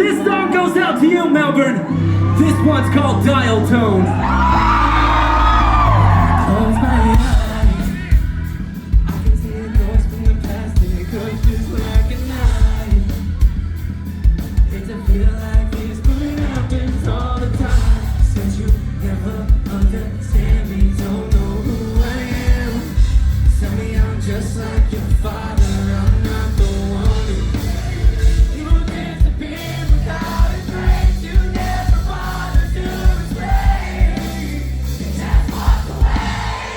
This song goes out to you, Melbourne. This one's called Dial Tone. Close my eyes, I can see it goes from the past, and it goes just like a knife. Hate to feel like this, but it happens all the time. Since you never understand me, don't know who I am. Tell me I'm just like your father, I'm not the one who you disappeared without a trace. You never bothered to explain. You just walked away.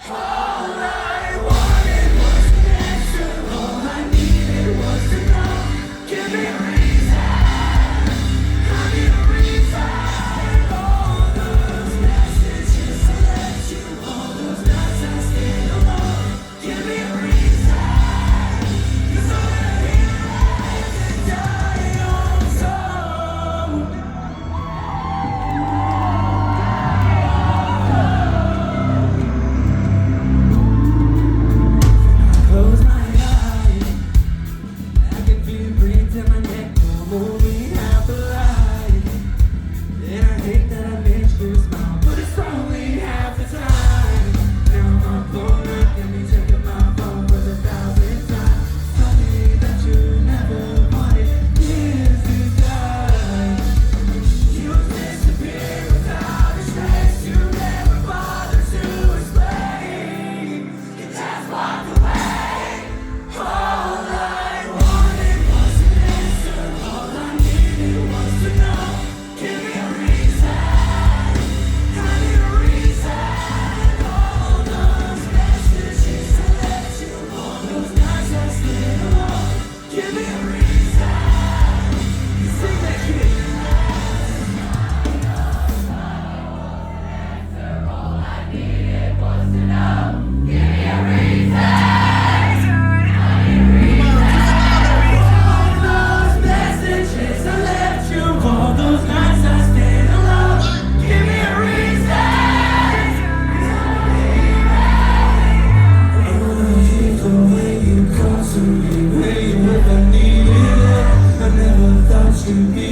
All I wanted was an answer. All I needed was to know. Give me a reason. I need a reason. All those messages I left you, all those nights I stayed alone. Give me a reason. 'Cause all I hear is a dying song. Close my eyes, I can feel you breathe in my neck, come only half alive. And I hate that I made you smile, but it's only half the time. Now I'm up all night, got me checking my phone for the 1,000th time. Tell me that you never wanted years to die. You disappeared without a trace. You never bothered to explain. You just walked away. All I wanted was an answer. All I needed was to know. Give me a reason. I need a reason. All those messages I left you, all those nights I stayed alone. Give me a reason. Sing that kid. All I needed was to know. Give me a reason. All those messages I left you, all those nights I stayed alone. Give me a reason. I hate the way you come to me, when you never needed it. I never thought you'd be